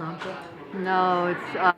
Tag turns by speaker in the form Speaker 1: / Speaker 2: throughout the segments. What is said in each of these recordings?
Speaker 1: trumpet?
Speaker 2: No, it's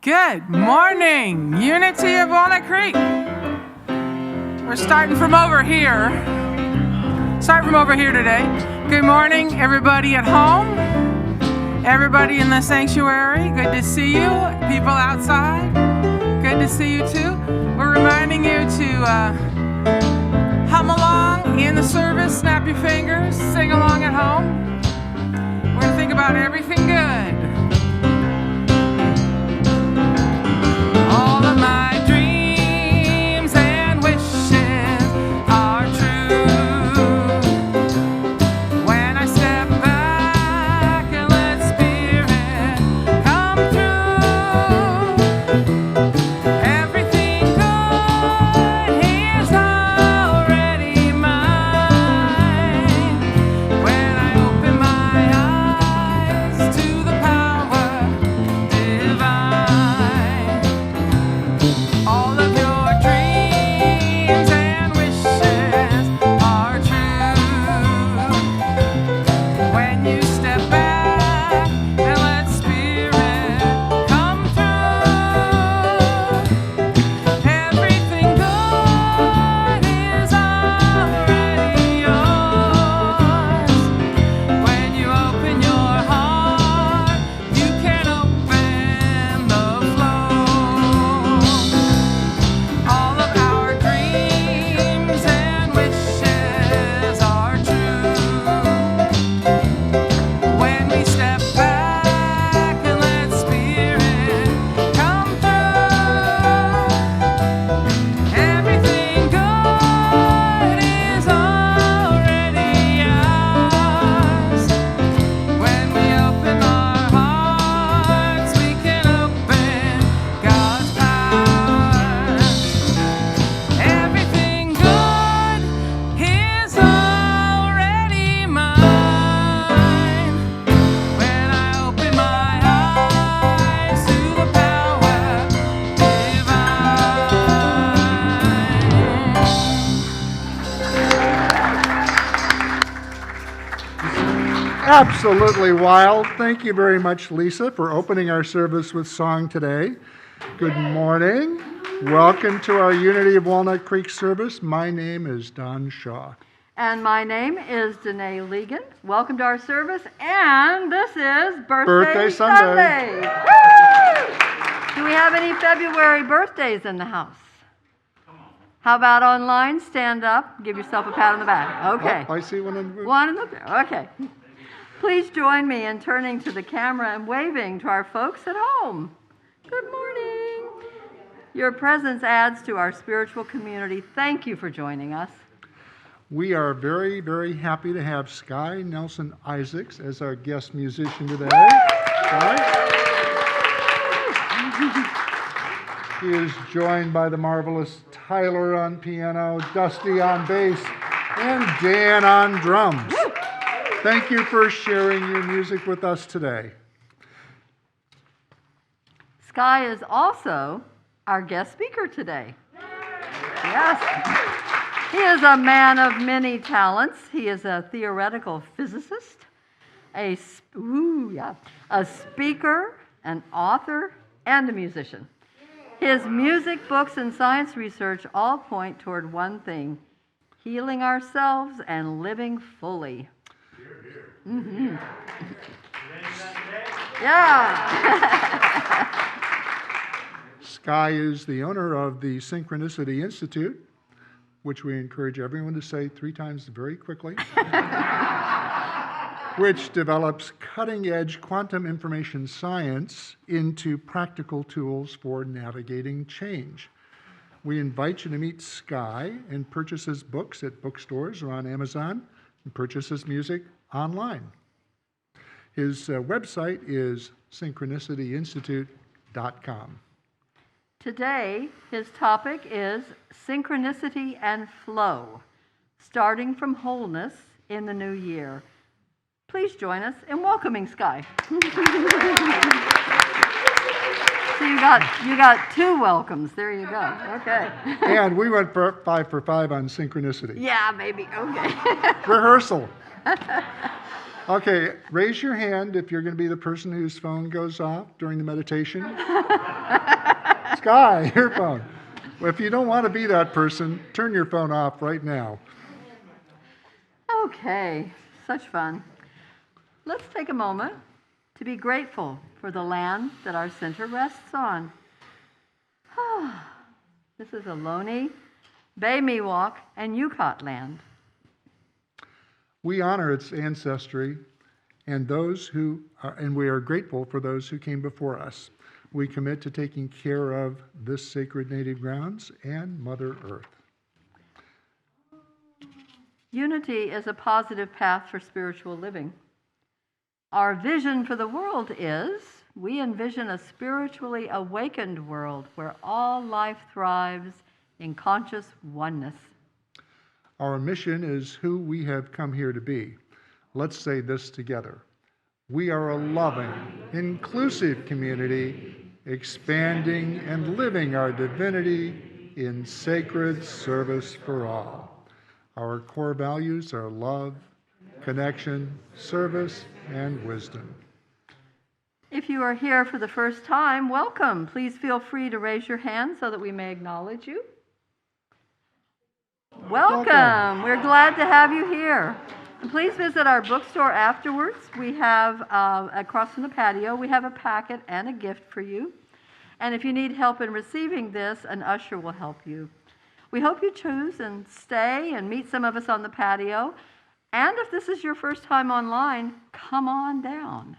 Speaker 3: Good morning, Unity of Walnut Creek. We're starting from over here. Today. Good morning, everybody at home, everybody in the sanctuary. Good to see you. People outside, good to see you too. We're reminding you to hum along in the service, snap your fingers, sing along at home. We're going to think about everything good. All of my dreams and wishes are true. When I step back and let Spirit come through, everything good is already mine. When I open my eyes to the power
Speaker 1: Absolutely wild. Thank you very much, Lisa, for opening our service with song today. Good morning. Welcome to our Unity of Walnut Creek service. My name is Don Shaw.
Speaker 2: And my name is Danae Legan. Welcome to our service, and this is
Speaker 1: Birthday Sunday.
Speaker 2: Woo! Do we have any February birthdays in the house? How about online? Stand up, give yourself a pat on the back. Okay.
Speaker 1: Oh, I see one in the booth.
Speaker 2: One in the booth. Okay. Please join me in turning to the camera and waving to our folks at home. Good morning. Your presence adds to our spiritual community. Thank you for joining us.
Speaker 1: We are very, very happy to have Sky Nelson Isaacs as our guest musician today. Sky? He is joined by the marvelous Tyler on piano, Dusty on bass, and Dan on drums. Thank you for sharing your music with us today.
Speaker 2: Sky is also our guest speaker today. Yes. He is a man of many talents. He is a theoretical physicist, a speaker, an author, and a musician. His music, books, and science research all point toward one thing: healing ourselves and living fully. Mm-hmm. Yeah.
Speaker 1: Sky is the owner of the Synchronicity Institute, which we encourage everyone to say 3 times very quickly, which develops cutting-edge quantum information science into practical tools for navigating change. We invite you to meet Sky and purchase his books at bookstores or on Amazon, and purchase his music online. His website is synchronicityinstitute.com.
Speaker 2: Today, his topic is synchronicity and flow, starting from wholeness in the new year. Please join us in welcoming Sky. So you got 2 welcomes. There you go. Okay.
Speaker 1: And we went for 5 for 5 on synchronicity.
Speaker 2: Yeah, maybe. Okay.
Speaker 1: Rehearsal. Okay, raise your hand if you're going to be the person whose phone goes off during the meditation. Sky, your phone. Well, if you don't want to be that person, turn your phone off right now.
Speaker 2: Okay, such fun. Let's take a moment to be grateful for the land that our center rests on. This is Ohlone, Bay Miwok, and Yukot land.
Speaker 1: We honor its ancestry and we are grateful for those who came before us. We commit to taking care of this sacred native grounds and Mother Earth.
Speaker 2: Unity is a positive path for spiritual living. Our vision for the world is, we envision a spiritually awakened world where all life thrives in conscious oneness.
Speaker 1: Our mission is who we have come here to be. Let's say this together. We are a loving, inclusive community, expanding and living our divinity in sacred service for all. Our core values are love, connection, service, and wisdom.
Speaker 2: If you are here for the first time, welcome. Please feel free to raise your hand so that we may acknowledge you. Welcome. We're glad to have you here. And please visit our bookstore afterwards. We have, across from the patio, we have a packet and a gift for you. And if you need help in receiving this, an usher will help you. We hope you choose and stay and meet some of us on the patio. And if this is your first time online, come on down.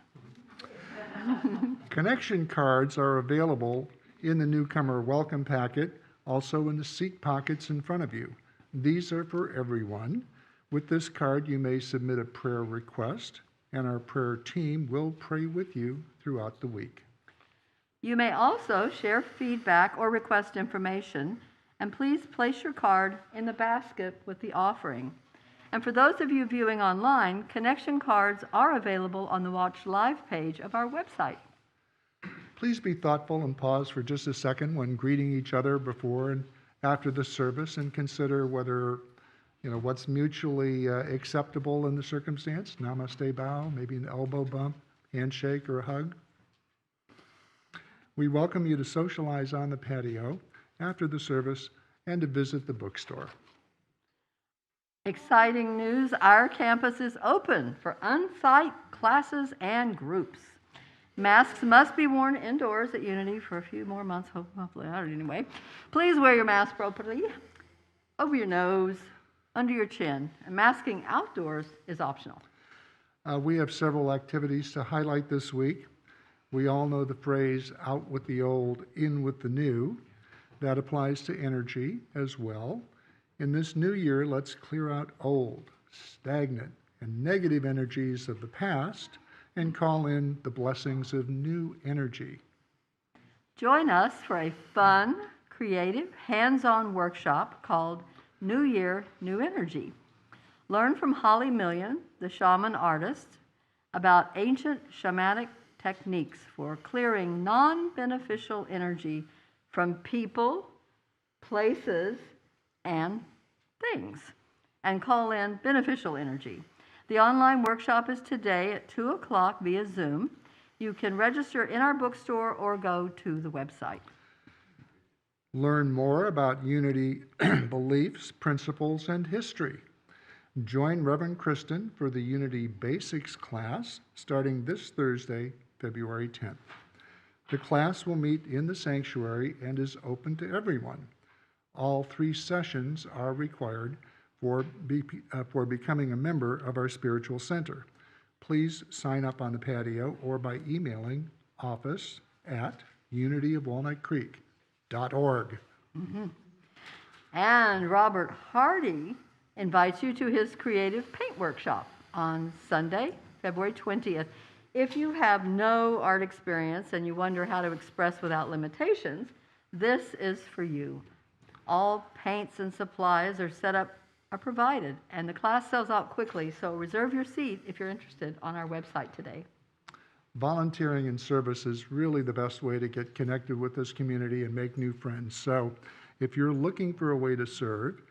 Speaker 1: Connection cards are available in the newcomer welcome packet, also in the seat pockets in front of you. These are for everyone. With this card, you may submit a prayer request, and our prayer team will pray with you throughout the week.
Speaker 2: You may also share feedback or request information, and please place your card in the basket with the offering. And for those of you viewing online, connection cards are available on the Watch Live page of our website.
Speaker 1: Please be thoughtful and pause for just a second when greeting each other before and after the service, and consider whether what's mutually acceptable in the circumstance. Namaste bow, maybe an elbow bump, handshake, or a hug. We welcome you to socialize on the patio after the service and to visit the bookstore.
Speaker 2: Exciting news, our campus is open for on-site classes and groups. Masks must be worn indoors at Unity for a few more months, hopefully, anyway. Please wear your mask properly, over your nose, under your chin, and masking outdoors is optional.
Speaker 1: We have several activities to highlight this week. We all know the phrase, out with the old, in with the new. That applies to energy as well. In this new year, let's clear out old, stagnant, and negative energies of the past and call in the blessings of new energy.
Speaker 2: Join us for a fun, creative, hands-on workshop called New Year, New Energy. Learn from Holly Million, the shaman artist, about ancient shamanic techniques for clearing non-beneficial energy from people, places, and things, and call in beneficial energy. The online workshop is today at 2 o'clock via Zoom. You can register in our bookstore or go to the website.
Speaker 1: Learn more about Unity beliefs, principles, and history. Join Reverend Kristen for the Unity Basics class starting this Thursday, February 10th. The class will meet in the sanctuary and is open to everyone. All 3 sessions are required for becoming a member of our spiritual center. Please sign up on the patio or by emailing office@unityofwalnutcreek.org.
Speaker 2: Mm-hmm. And Robert Hardy invites you to his creative paint workshop on Sunday, February 20th. If you have no art experience and you wonder how to express without limitations, this is for you. All paints and supplies are provided, and the class sells out quickly, so reserve your seat if you're interested on our website today.
Speaker 1: Volunteering in service is really the best way to get connected with this community and make new friends. So if you're looking for a way to serve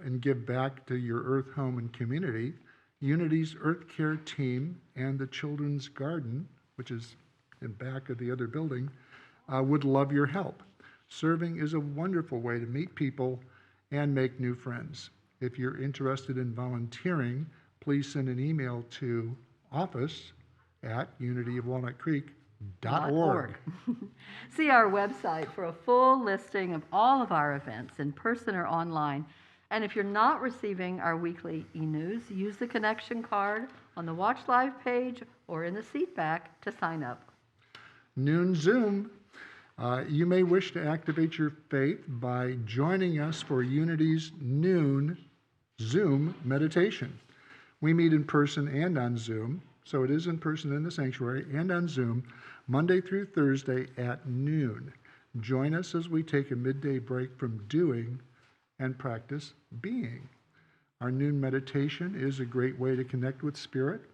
Speaker 1: and give back to your Earth home and community, Unity's Earth Care team and the Children's Garden, which is in back of the other building, would love your help. Serving is a wonderful way to meet people and make new friends. If you're interested in volunteering, please send an email to office@unityofwalnutcreek.org.
Speaker 2: See our website for a full listing of all of our events in person or online. And if you're not receiving our weekly e-news, use the connection card on the Watch Live page or in the seat back to sign up.
Speaker 1: Noon Zoom. You may wish to activate your faith by joining us for Unity's noon Zoom meditation. We meet in person and on Zoom, so it is in person in the sanctuary and on Zoom, Monday through Thursday at noon. Join us as we take a midday break from doing and practice being. Our noon meditation is a great way to connect with Spirit,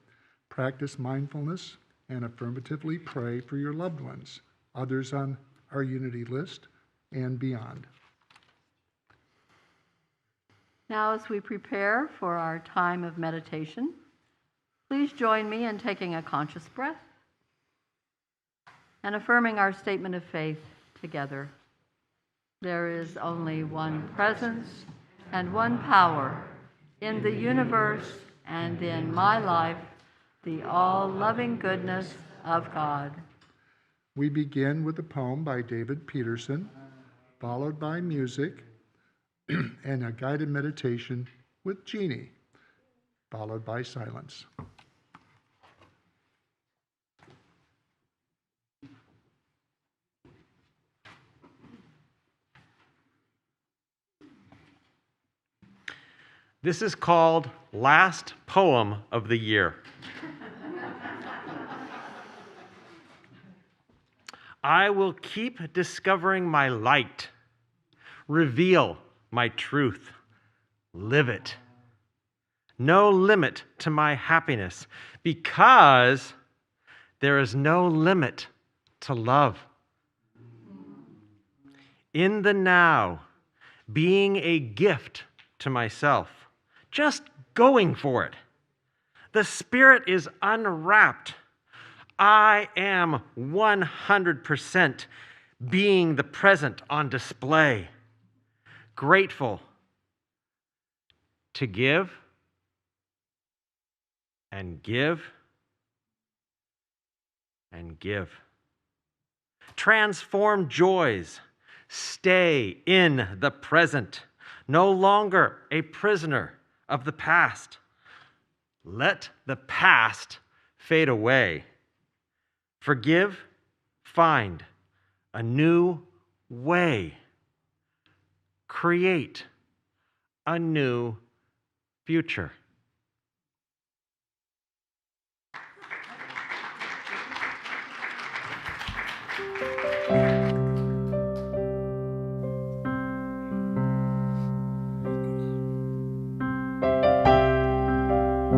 Speaker 1: practice mindfulness, and affirmatively pray for your loved ones, others on our Unity list, and beyond.
Speaker 2: Now, as we prepare for our time of meditation, please join me in taking a conscious breath and affirming our statement of faith together. There is only one presence and one power in the universe and in my life, the all-loving goodness of God.
Speaker 1: We begin with a poem by David Peterson, followed by music and a guided meditation with Jeannie, followed by silence.
Speaker 4: This is called Last Poem of the Year. I will keep discovering my light, reveal my truth, live it. No limit to my happiness, because there is no limit to love. In the now, being a gift to myself, just going for it. The Spirit is unwrapped. I am 100% being the present on display. Grateful to give and give and give. Transform joys. Stay in the present. No longer a prisoner of the past. Let the past fade away. Forgive, find a new way. Create a new future.
Speaker 5: I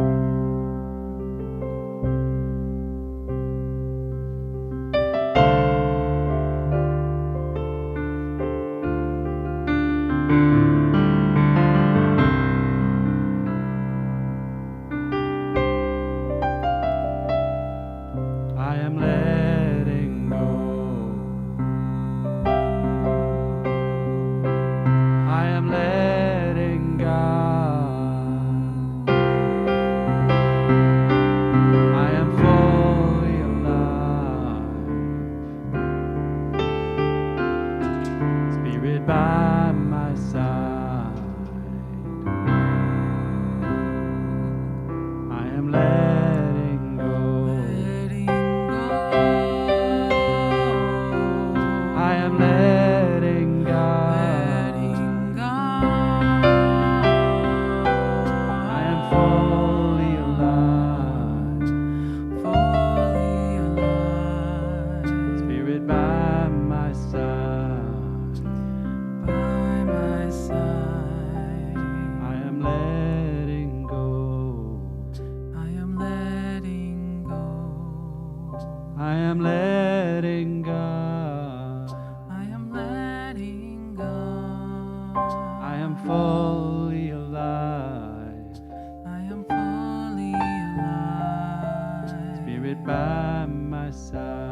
Speaker 5: am letting go. I am letting God. I am fully alive. Spirit by my side. I am letting go. I am letting God. I am fully alive. Spirit by my side.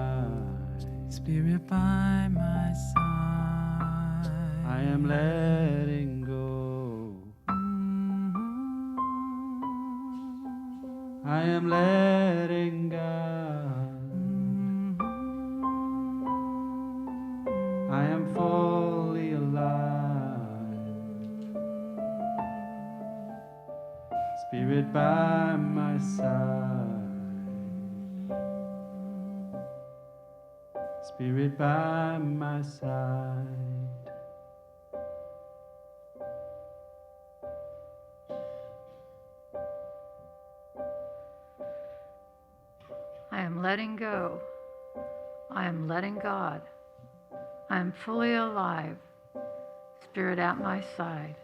Speaker 5: I am letting go. I am letting God. I am fully alive. Spirit by my side. I am letting go. I am letting God. I am fully alive. Spirit by my side. Spirit by my side.
Speaker 2: I am letting go. I am letting God. I am fully alive. Spirit at my side.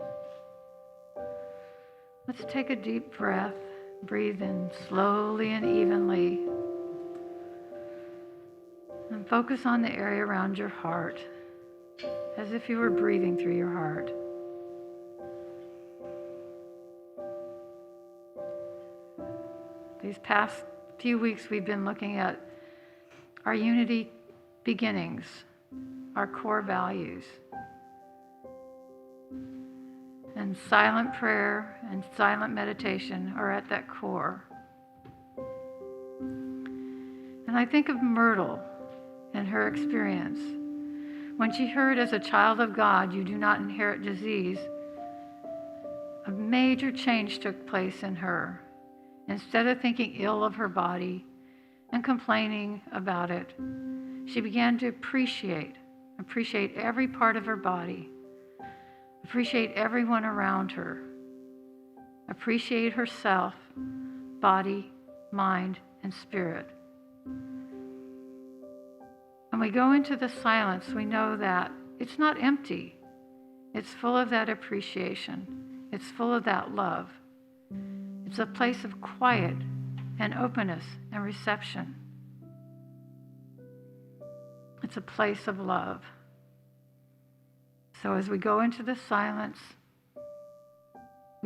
Speaker 2: Let's take a deep breath. Breathe in slowly and evenly. And focus on the area around your heart, as if you were breathing through your heart. These past few weeks we've been looking at our unity beginnings, our core values. And silent prayer and silent meditation are at that core. And I think of Myrtle and her experience. When she heard, as a child of God, you do not inherit disease, a major change took place in her. Instead of thinking ill of her body and complaining about it, she began to appreciate every part of her body, appreciate everyone around her, appreciate herself, body, mind, and spirit. When we go into the silence, we know that it's not empty. It's full of that appreciation. It's full of that love. It's a place of quiet and openness and reception. It's a place of love. So as we go into the silence,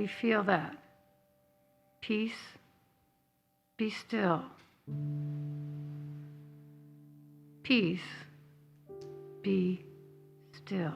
Speaker 6: we feel that. Peace, be still. Peace, be still.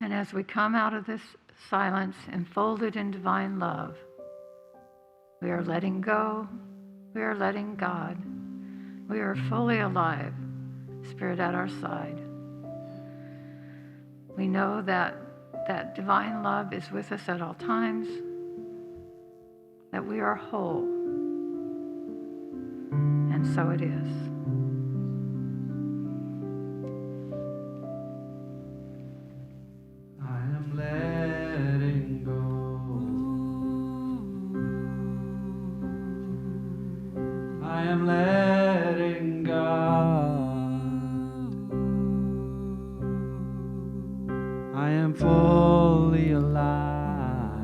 Speaker 6: And as we come out of this silence enfolded in divine love, we are letting go, we are letting God, we are fully alive, Spirit at our side. We know that that divine love is with us at all times, that we are whole, and so it is.
Speaker 5: I am letting go. I am letting God. I am fully alive.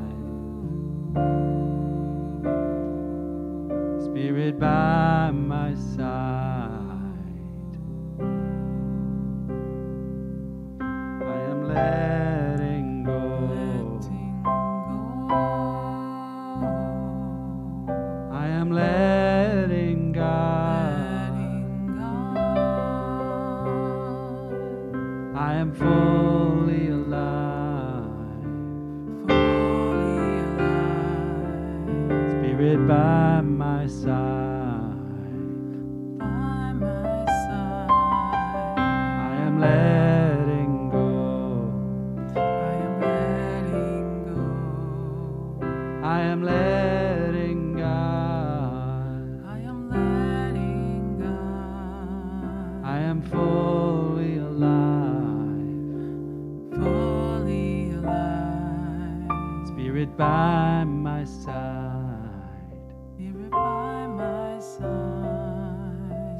Speaker 5: Spirit by my side. I am letting go. I am letting God. I am fully alive. Spirit by my side. I am letting go. I am letting God. I am fully alive. Spirit by my side.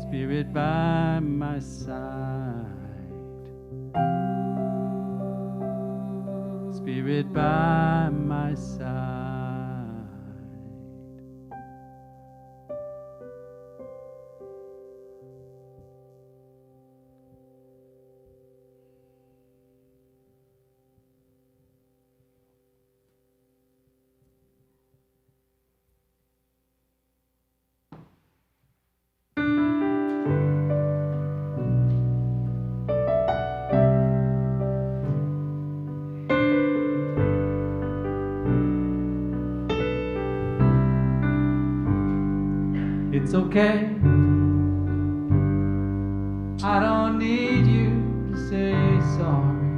Speaker 5: Spirit by my side. Spirit by my side. It's okay. I don't need you to say sorry.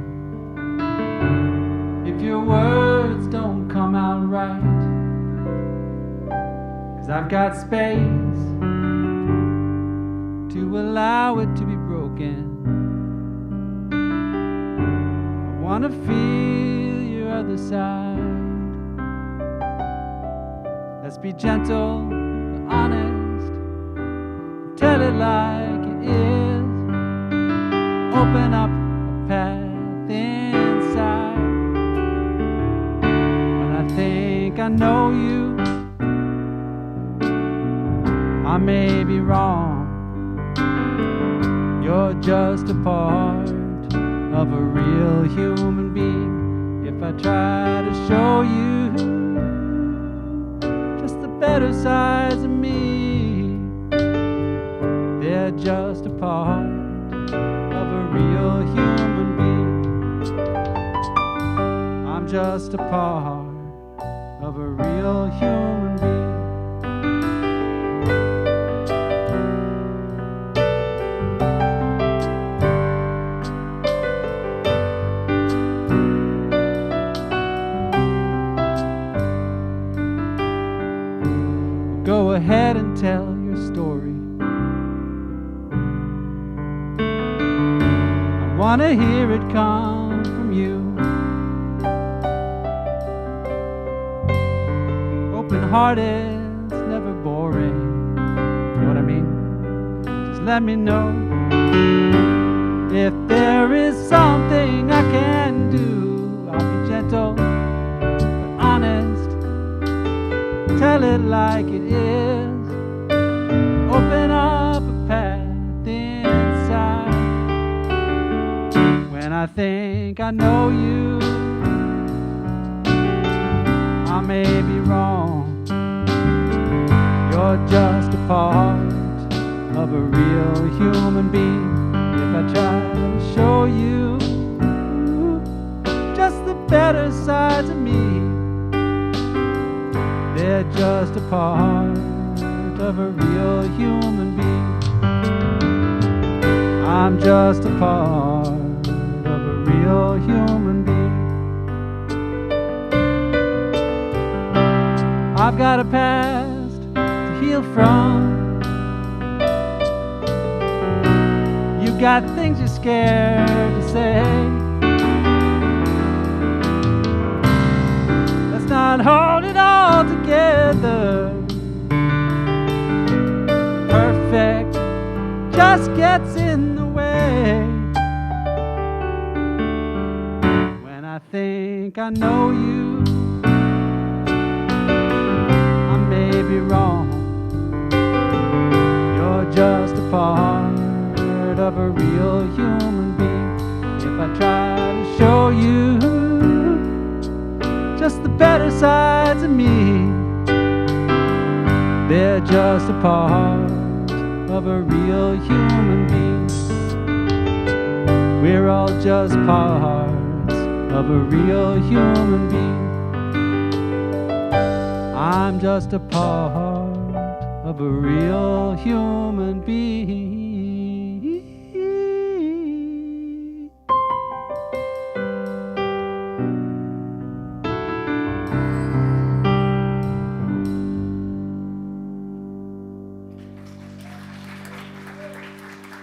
Speaker 5: I've got space to allow it to be broken. I want to feel your other side. Let's be gentle, but honest. Tell it like it is. Open up a path inside. When I think I know you, I may be wrong. You're just a part of a real human being. If I try to show you just the better sides of me, they're just a part of a real human being. I'm just a part of a real human being. Go ahead and tell your story. I want to hear it come from you. Open-hearted, it's never boring. You know what I mean? Just let me know if there is something I can do. I'll be gentle but honest. Tell it like it is. Open up a path inside. When I think I know you, I may be wrong. You're just a part of a real human being. If I try to show you just the better sides of me, they're just a part of a real human being. I'm just a part of a real human being. I've got a past to heal from. You've got things you're scared to say. Let's not hold it all together. Perfect just gets in the way. When I think I know you, I may be wrong. You're just a part of a real human being. If I try to show you just the better sides of me, they're just a part of a real human being. We're all just parts of a real human being. I'm just a part of a real human being.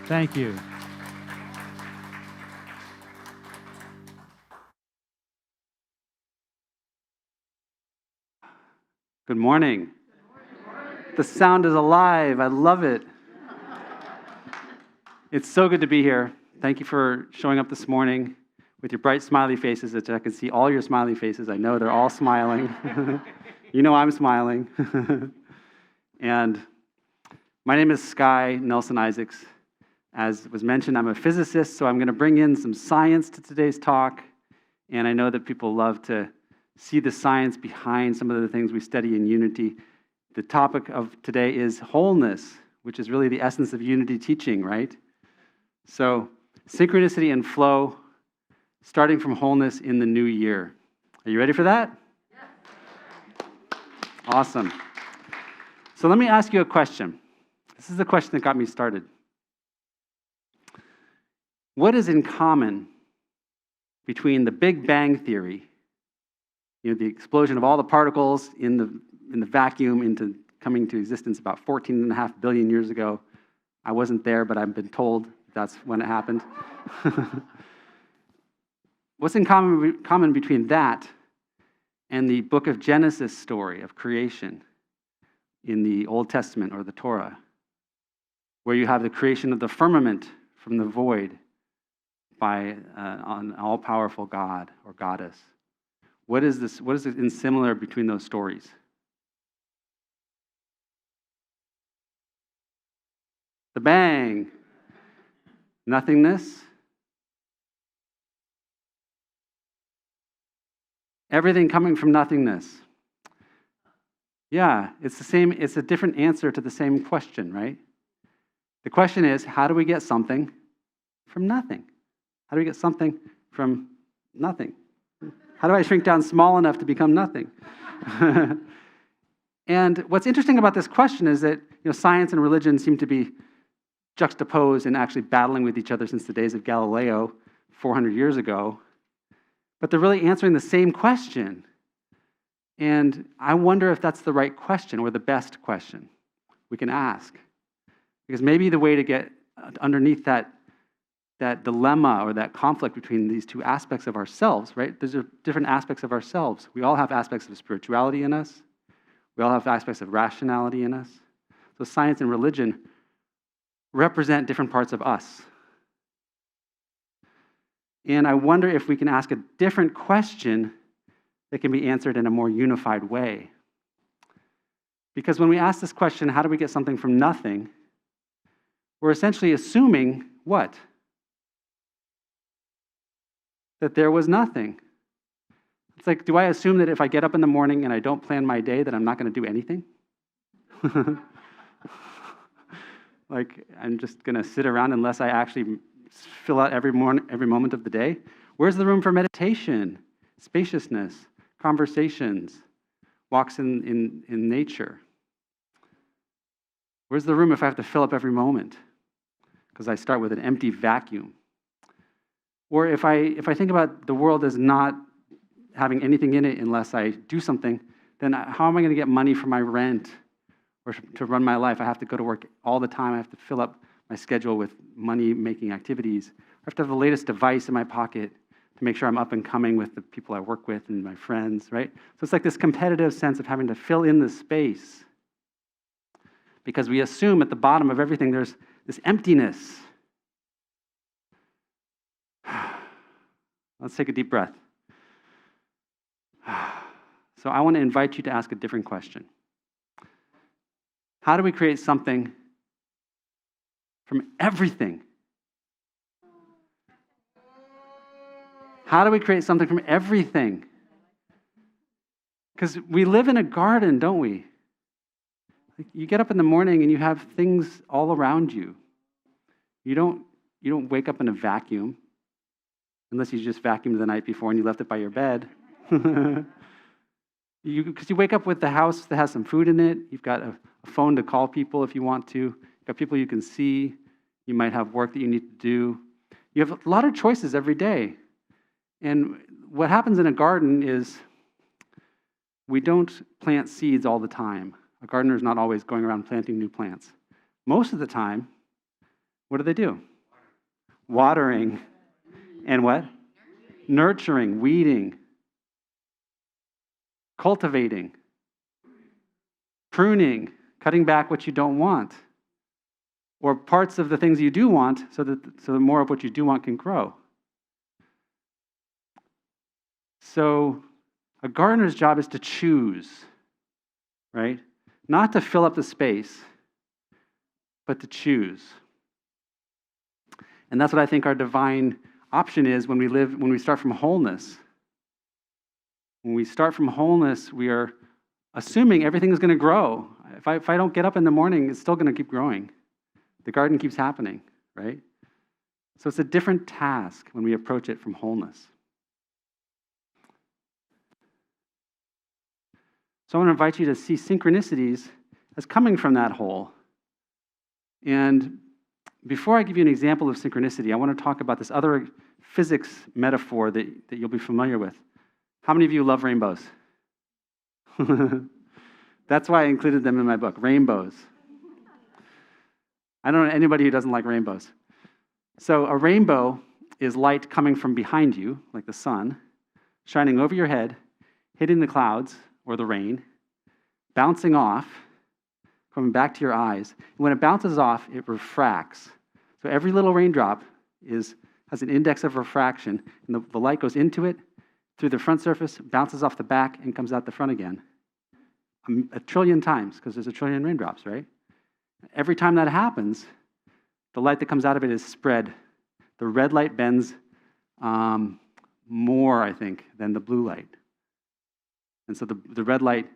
Speaker 5: Thank you. Good morning. The sound is alive. I love it. It's so good to be here. Thank you for showing up this morning with your bright smiley faces. I can see all your smiley faces. I know they're all smiling. You know I'm smiling. And my name is Sky Nelson Isaacs. As was mentioned, I'm a physicist, so I'm going to bring in some science to today's talk. And I know that people love to see the science behind some of the things we study in Unity. The topic of today is wholeness, which is really the essence of Unity teaching, right? So, synchronicity and flow, starting from wholeness in the new year. Are you ready for that? Yeah. Awesome. So let me ask you a question. This is the question that got me started. What is in common between the Big Bang Theory, the explosion of all the particles in the vacuum into coming to existence about 14.5 billion years ago. I wasn't there, but I've been told that's when it happened. What's in common between that and the book of Genesis story of creation in the Old Testament or the Torah, where you have the creation of the firmament from the void by an all-powerful God or goddess? What is this? What is similar between those stories? The bang. Nothingness. Everything coming from nothingness. Yeah, it's the same, it's a different answer to the same question, right? The question is, how do we get something from nothing? How do we get something from nothing? How do I shrink down small enough to become nothing? And what's interesting about this question is that science and religion seem to be juxtaposed and actually battling with each other since the days of Galileo 400 years ago. But they're really answering the same question. And I wonder if that's the right question or the best question we can ask. Because maybe the way to get underneath that dilemma or that conflict between these two aspects of ourselves, right? Those are different aspects of ourselves. We all have aspects of spirituality in us. We all have aspects of rationality in us. So science and religion represent different parts of us. And I wonder if we can ask a different question that can be answered in a more unified way. Because when we ask this question, how do we get something from nothing? We're essentially assuming what? That there was nothing. It's like, do I assume that if I get up in the morning and I don't plan my day, that I'm not going to do anything? Like, I'm just going to sit around unless I actually fill out every moment of the day? Where's the room for meditation, spaciousness, conversations, walks in nature? Where's the room if I have to fill up every moment? Because I start with an empty vacuum. Or if I think about the world as not having anything in it unless I do something, then how am I going to get money for my rent or to run my life? I have to go to work all the time. I have to fill up my schedule with money-making activities. I have to have the latest device in my pocket to make sure I'm up and coming with the people I work with and my friends, right? So it's like this competitive sense of having to fill in the space because we assume at the bottom of everything there's this emptiness. Let's take a deep breath. So I want to invite you to ask a different question. How do we create something from everything? How do we create something from everything? Because we live in a garden, don't we? You get up in the morning and you have things all around you. You don't wake up in a vacuum, unless you just vacuumed the night before and you left it by your bed. Because you wake up with the house that has some food in it. You've got a phone to call people if you want to. You've got people you can see. You might have work that you need to do. You have a lot of choices every day. And what happens in a garden is we don't plant seeds all the time. A gardener is not always going around planting new plants. Most of the time, what do? Watering. And what? Nurturing, weeding, cultivating, pruning, cutting back what you don't want, or parts of the things you do want so that more of what you do want can grow. So a gardener's job is to choose, right? Not to fill up the space, but to choose. And that's what I think our divine option is when we start from wholeness. When we start from wholeness, we are assuming everything is going to grow. If I don't get up in the morning, it's still going to keep growing. The garden keeps happening, right? So it's a different task when we approach it from wholeness. So I want to invite you to see synchronicities as coming from that whole. And before I give you an example of synchronicity, I want to talk about this other physics metaphor that you'll be familiar with. How many of you love rainbows? That's why I included them in my book, rainbows. I don't know anybody who doesn't like rainbows. So a rainbow is light coming from behind you, like the sun, shining over your head, hitting the clouds or the rain, bouncing off, coming back to your eyes. And when it bounces off, it refracts. So every little raindrop has an index of refraction, and the light goes into it, through the front surface, bounces off the back, and comes out the front again. A trillion times, because there's a trillion raindrops, right? Every time that happens, the light that comes out of it is spread. The red light bends more, I think, than the blue light. And so the red light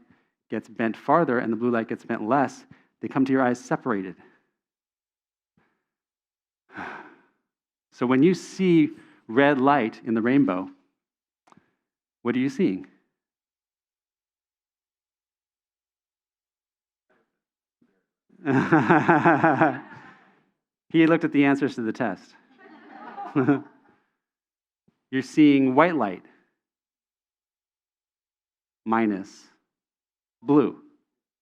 Speaker 5: gets bent farther and the blue light gets bent less. They come to your eyes separated. So when you see red light in the rainbow, what are you seeing? He looked at the answers to the test. You're seeing white light minus blue,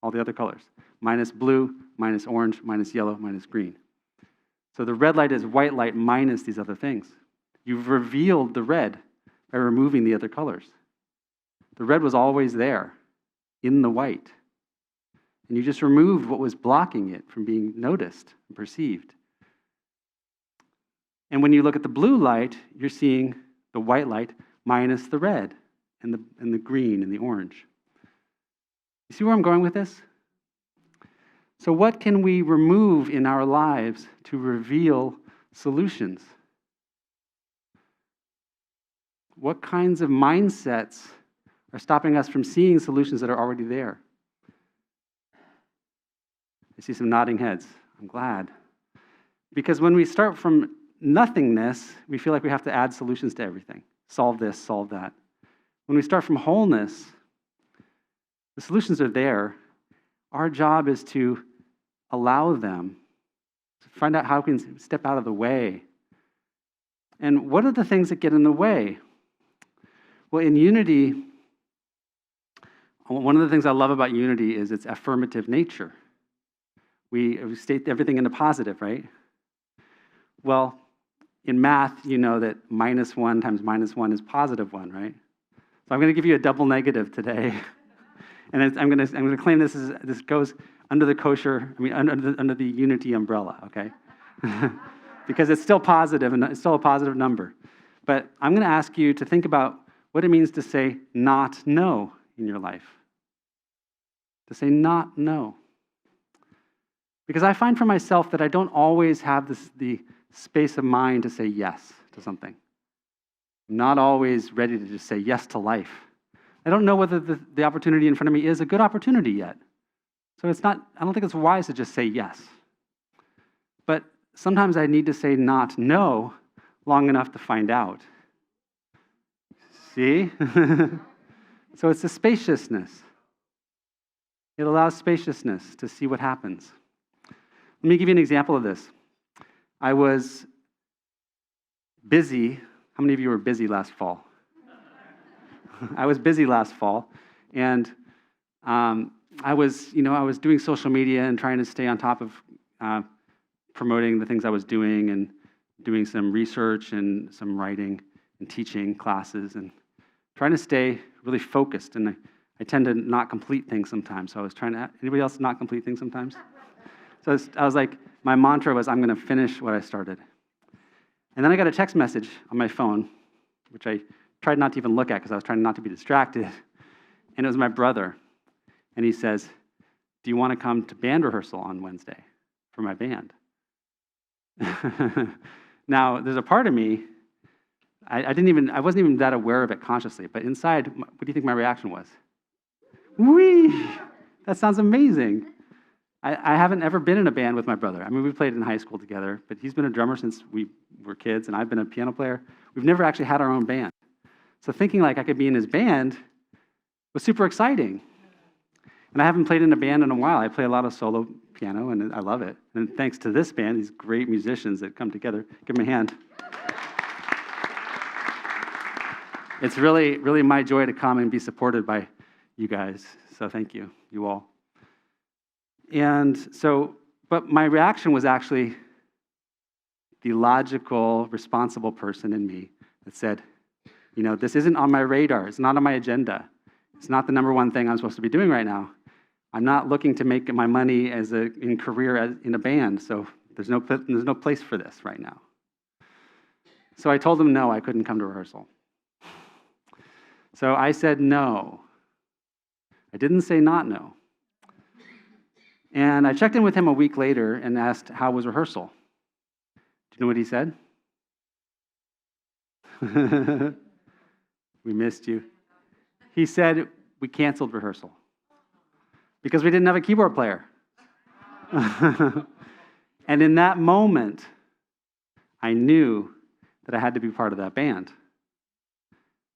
Speaker 5: all the other colors, minus blue, minus orange, minus yellow, minus green. So the red light is white light minus these other things. You've revealed the red by removing the other colors. The red was always there in the white. And you just removed what was blocking it from being noticed and perceived. And when you look at the blue light, you're seeing the white light minus the red and the green and the orange. You see where I'm going with this? So what can we remove in our lives to reveal solutions? What kinds of mindsets are stopping us from seeing solutions that are already there? I see some nodding heads. I'm glad. Because when we start from nothingness, we feel like we have to add solutions to everything. Solve this, solve that. When we start from wholeness, the solutions are there. Our job is to allow them, to find out how we can step out of the way. And what are the things that get in the way? Well, in Unity, one of the things I love about Unity is its affirmative nature. We state everything in the positive, right? Well, in math, you know that -1 times -1 is +1, right? So I'm going to give you a double negative today. And I'm going to claim this goes under the kosher, under the Unity umbrella, okay? Because it's still positive and it's still a positive number. But I'm going to ask you to think about what it means to say not no in your life. To say not no. Because I find for myself that I don't always have the space of mind to say yes to something. I'm not always ready to just say yes to life. I don't know whether the opportunity in front of me is a good opportunity yet. So I don't think it's wise to just say yes. But sometimes I need to say not no long enough to find out. See? So it's the spaciousness. It allows spaciousness to see what happens. Let me give you an example of this. I was busy. How many of you were busy last fall? I was busy last fall, and I was doing social media and trying to stay on top of promoting the things I was doing and doing some research and some writing and teaching classes and trying to stay really focused. And I tend to not complete things sometimes. So I was trying to. Anybody else not complete things sometimes? So I was like, my mantra was, I'm going to finish what I started. And then I got a text message on my phone, which I tried not to even look at because I was trying not to be distracted. And it was my brother. And he says, do you want to come to band rehearsal on Wednesday for my band? Now, there's a part of me, I wasn't even that aware of it consciously, but inside, what do you think my reaction was? Whee! That sounds amazing. I haven't ever been in a band with my brother. I mean, we played in high school together, but he's been a drummer since we were kids, and I've been a piano player. We've never actually had our own band. So thinking like I could be in his band was super exciting. And I haven't played in a band in a while. I play a lot of solo piano, and I love it. And thanks to this band, these great musicians that come together, give them a hand. It's really, really my joy to come and be supported by you guys. So thank you, you all. And so, but my reaction was actually the logical, responsible person in me that said, this isn't on my radar. It's not on my agenda. It's not the number one thing I'm supposed to be doing right now. I'm not looking to make my money in career in a band, so there's no place for this right now. So I told him no, I couldn't come to rehearsal. So I said no. I didn't say not no. And I checked in with him a week later and asked, how was rehearsal? Do you know what he said? We missed you. He said, we canceled rehearsal because we didn't have a keyboard player. And in that moment, I knew that I had to be part of that band.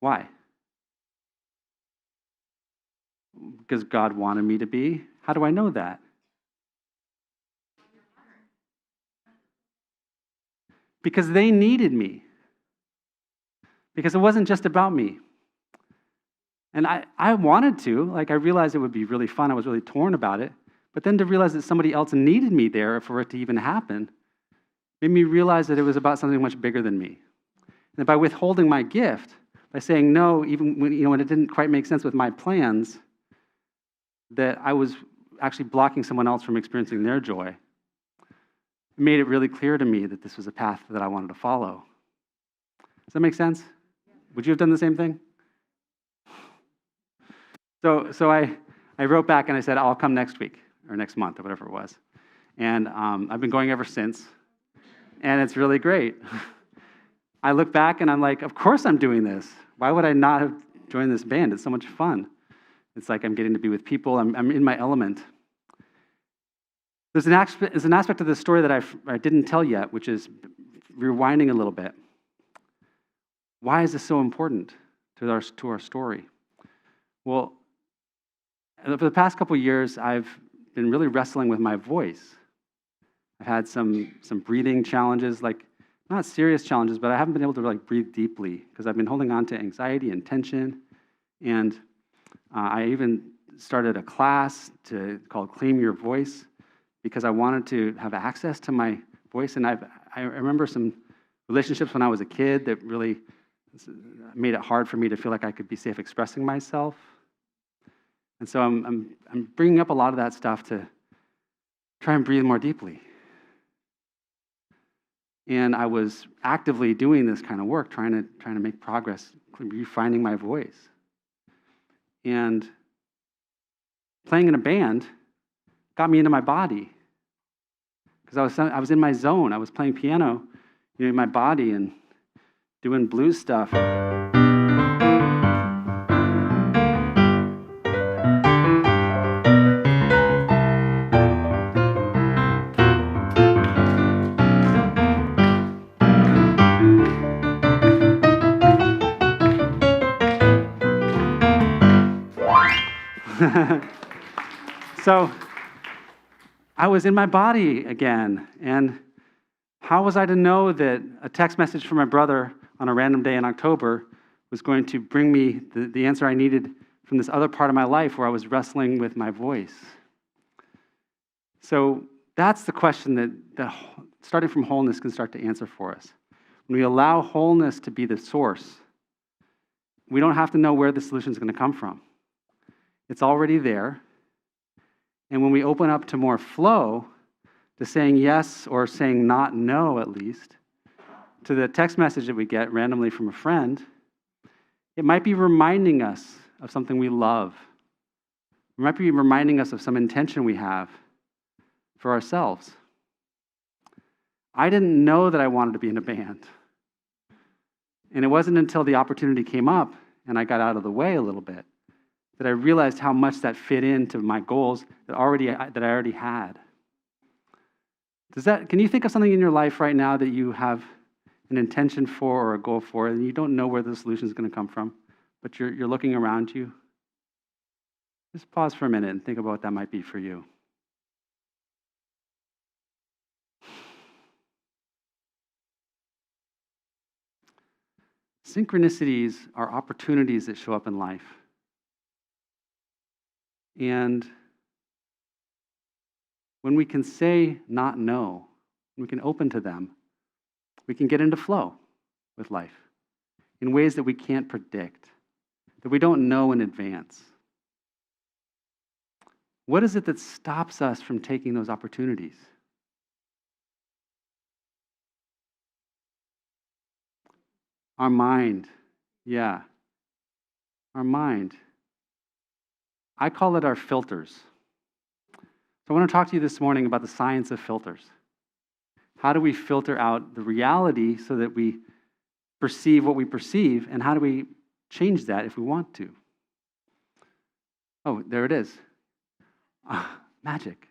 Speaker 5: Why? Because God wanted me to be. How do I know that? Because they needed me. Because it wasn't just about me. And I wanted to, I realized it would be really fun. I was really torn about it. But then to realize that somebody else needed me there for it to even happen made me realize that it was about something much bigger than me. And by withholding my gift, by saying no, even when it didn't quite make sense with my plans, that I was actually blocking someone else from experiencing their joy. It made it really clear to me that this was a path that I wanted to follow. Does that make sense? Would you have done the same thing? So I wrote back and I said, I'll come next week or next month or whatever it was. And I've been going ever since. And it's really great. I look back and I'm like, of course I'm doing this. Why would I not have joined this band? It's so much fun. It's like I'm getting to be with people. I'm in my element. There's an aspect of this story that I didn't tell yet, which is rewinding a little bit. Why is this so important to our story? Well, for the past couple of years, I've been really wrestling with my voice. I've had some breathing challenges, not serious challenges, but I haven't been able to breathe deeply because I've been holding on to anxiety and tension. And I even started a class called Claim Your Voice because I wanted to have access to my voice. And I remember some relationships when I was a kid that really made it hard for me to feel like I could be safe expressing myself. And so I'm bringing up a lot of that stuff to try and breathe more deeply. And I was actively doing this kind of work, trying to make progress, refining my voice. And playing in a band got me into my body because I was in my zone. I was playing piano, in my body and doing blues stuff. So I was in my body again, and how was I to know that a text message from my brother on a random day in October was going to bring me the answer I needed from this other part of my life where I was wrestling with my voice? So that's the question that starting from wholeness can start to answer for us. When we allow wholeness to be the source, we don't have to know where the solution is going to come from. It's already there. And when we open up to more flow, to saying yes or saying not no at least, to the text message that we get randomly from a friend, it might be reminding us of something we love. It might be reminding us of some intention we have for ourselves. I didn't know that I wanted to be in a band. And it wasn't until the opportunity came up and I got out of the way a little bit that I realized how much that fit into my goals that I already had. Can you think of something in your life right now that you have an intention for or a goal for, and you don't know where the solution is going to come from, but you're looking around you? Just pause for a minute and think about what that might be for you. Synchronicities are opportunities that show up in life. And when we can say not no, when we can open to them, we can get into flow with life in ways that we can't predict, that we don't know in advance. What is it that stops us from taking those opportunities? Our mind. Yeah. Our mind. I call it our filters. So I want to talk to you this morning about the science of filters. How do we filter out the reality so that we perceive what we perceive, and how do we change that if we want to? Oh, there it is. Magic.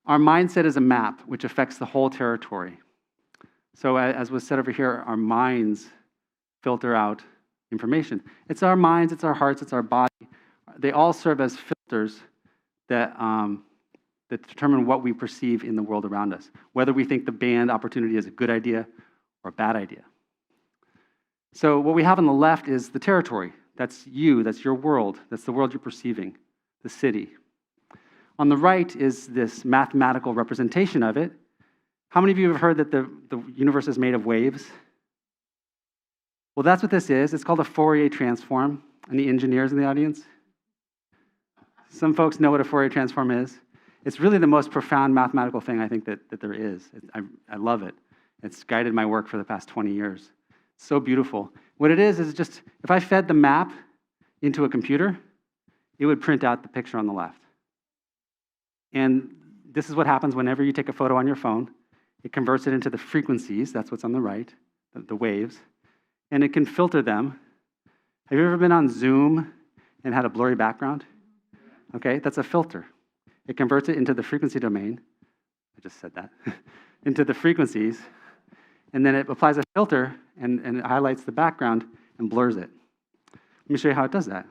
Speaker 5: Our mindset is a map which affects the whole territory. So as was said over here, our minds filter out information. It's our minds, it's our hearts, it's our body. They all serve as filters that determine what we perceive in the world around us, whether we think the band opportunity is a good idea or a bad idea. So what we have on the left is the territory. That's you, that's your world, that's the world you're perceiving, the city. On the right is this mathematical representation of it. How many of you have heard that the universe is made of waves? Well, that's what this is. It's called a Fourier transform. Any engineers in the audience? Some folks know what a Fourier transform is. It's really the most profound mathematical thing I think that there is. I love it. It's guided my work for the past 20 years. So beautiful. What it is just, if I fed the map into a computer, it would print out the picture on the left. And this is what happens whenever you take a photo on your phone. It converts it into the frequencies, that's what's on the right, the waves, and it can filter them. Have you ever been on Zoom and had a blurry background? Okay, that's a filter. It converts it into the frequency domain. I just said that. Into the frequencies, and then it applies a filter and it highlights the background and blurs it. Let me show you how it does that.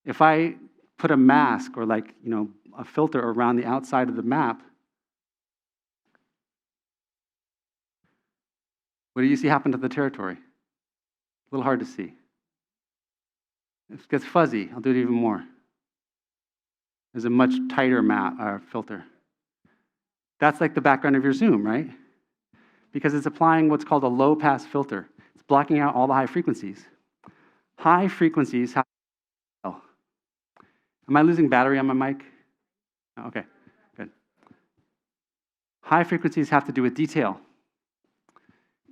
Speaker 5: If I put a mask or a filter around the outside of the map, what do you see happen to the territory? A little hard to see. It gets fuzzy. I'll do it even more. There's a much tighter filter. That's like the background of your Zoom, right? Because it's applying what's called a low-pass filter. It's blocking out all the high frequencies. High frequencies have... Oh. Am I losing battery on my mic? Oh, okay, good. High frequencies have to do with detail.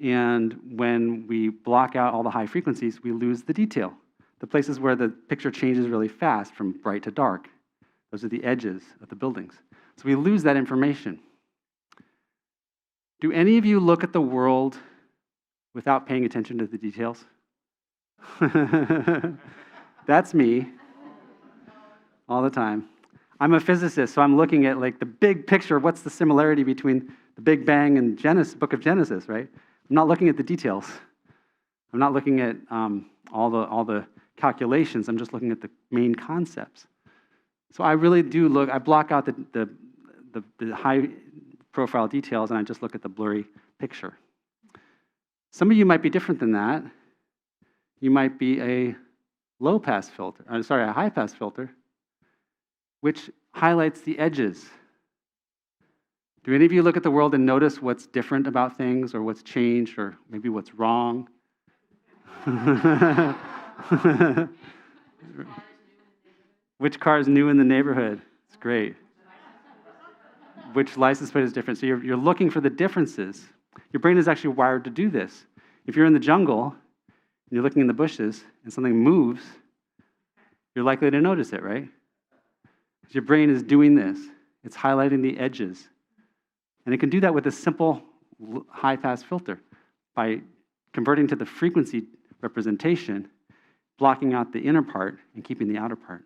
Speaker 5: And when we block out all the high frequencies, we lose the detail. The places where the picture changes really fast from bright to dark. Those are the edges of the buildings. So we lose that information. Do any of you look at the world without paying attention to the details? That's me. All the time. I'm a physicist, so I'm looking at the big picture. What's the similarity between the Big Bang and Book of Genesis, right? I'm not looking at the details. I'm not looking at all the calculations. I'm just looking at the main concepts. So I really do look. I block out the high-profile details, and I just look at the blurry picture. Some of you might be different than that. You might be a low-pass filter. A high-pass filter, which highlights the edges. Do any of you look at the world and notice what's different about things, or what's changed, or maybe what's wrong? Which car is new in the neighborhood? It's great. Which license plate is different? So you're looking for the differences. Your brain is actually wired to do this. If you're in the jungle and you're looking in the bushes and something moves, you're likely to notice it, right? Because your brain is doing this. It's highlighting the edges. And it can do that with a simple high-pass filter by converting to the frequency representation, blocking out the inner part and keeping the outer part.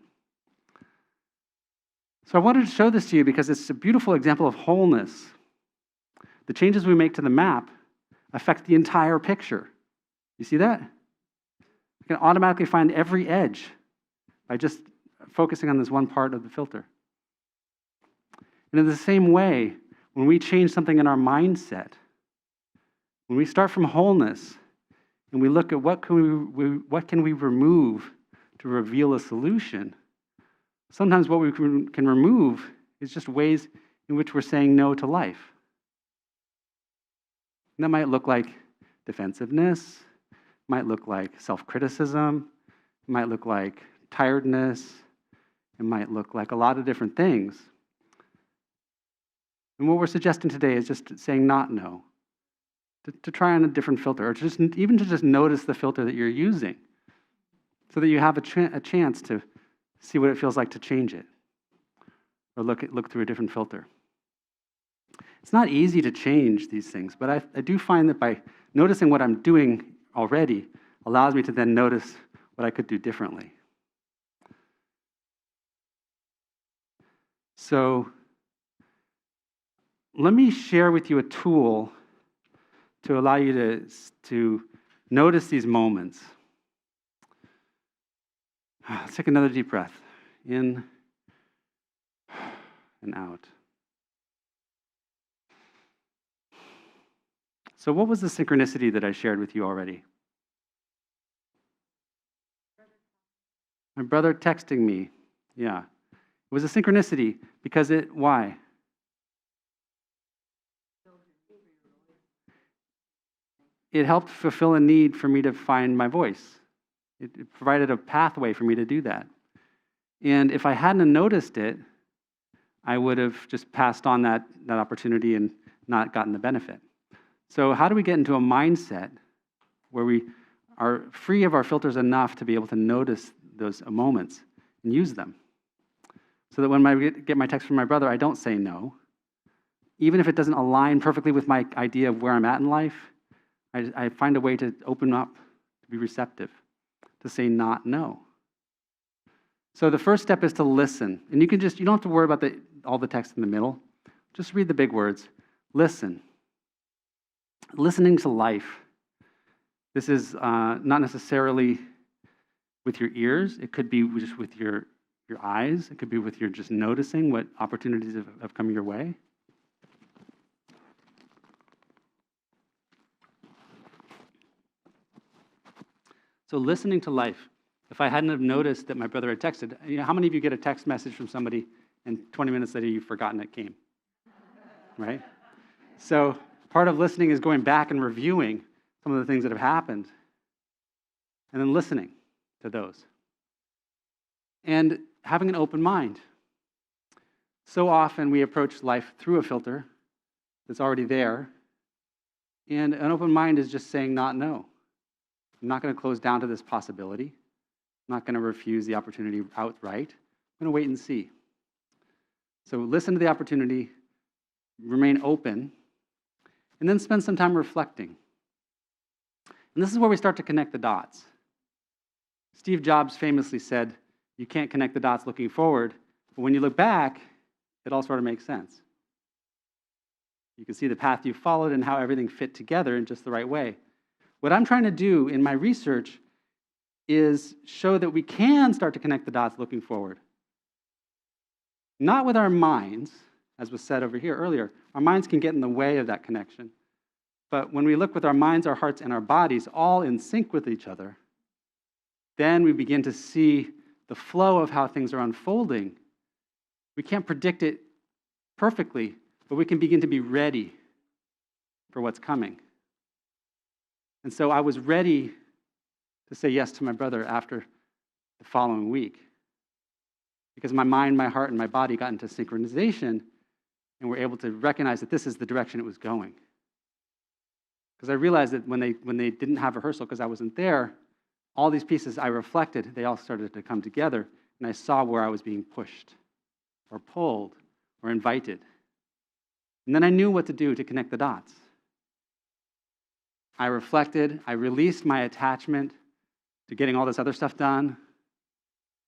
Speaker 5: So I wanted to show this to you because it's a beautiful example of wholeness. The changes we make to the map affect the entire picture. You see that? You can automatically find every edge by just focusing on this one part of the filter. And in the same way, when we change something in our mindset, when we start from wholeness and we look at what can we remove to reveal a solution, sometimes what we can remove is just ways in which we're saying no to life. And that might look like defensiveness, might look like self-criticism, it might look like tiredness, it might look like a lot of different things. And what we're suggesting today is just saying not no, to try on a different filter, or even to just notice the filter that you're using, so that you have a chance to see what it feels like to change it, or look through a different filter. It's not easy to change these things, but I do find that by noticing what I'm doing already allows me to then notice what I could do differently. So let me share with you a tool to allow you to notice these moments. Let's take another deep breath. In and out. So what was the synchronicity that I shared with you already? My brother texting me. Yeah. It was a synchronicity because why? It helped fulfill a need for me to find my voice. It provided a pathway for me to do that. And if I hadn't noticed it, I would have just passed on that opportunity and not gotten the benefit. So how do we get into a mindset where we are free of our filters enough to be able to notice those moments and use them? So that when I get my text from my brother, I don't say no. Even if it doesn't align perfectly with my idea of where I'm at in life, I find a way to open up, to be receptive, to say not no. So the first step is to listen. And you don't have to worry about all the text in the middle. Just read the big words. Listen. Listening to life. This is not necessarily with your ears. It could be just with your eyes. It could be with your just noticing what opportunities have come your way. So listening to life. If I hadn't have noticed that my brother had texted, how many of you get a text message from somebody and 20 minutes later you've forgotten it came? Right? So part of listening is going back and reviewing some of the things that have happened and then listening to those. And having an open mind. So often we approach life through a filter that's already there, and an open mind is just saying not no. I'm not going to close down to this possibility. I'm not going to refuse the opportunity outright. I'm going to wait and see. So listen to the opportunity, remain open, and then spend some time reflecting. And this is where we start to connect the dots. Steve Jobs famously said, you can't connect the dots looking forward, but when you look back, it all sort of makes sense. You can see the path you followed and how everything fit together in just the right way. What I'm trying to do in my research is show that we can start to connect the dots looking forward. Not with our minds, as was said over here earlier. Our minds can get in the way of that connection. But when we look with our minds, our hearts, and our bodies all in sync with each other, then we begin to see the flow of how things are unfolding. We can't predict it perfectly, but we can begin to be ready for what's coming. And so I was ready to say yes to my brother after the following week, because my mind, my heart, and my body got into synchronization and were able to recognize that this is the direction it was going. Because I realized that when they didn't have rehearsal because I wasn't there, all these pieces I reflected, they all started to come together, and I saw where I was being pushed or pulled or invited. And then I knew what to do to connect the dots. I reflected, I released my attachment to getting all this other stuff done.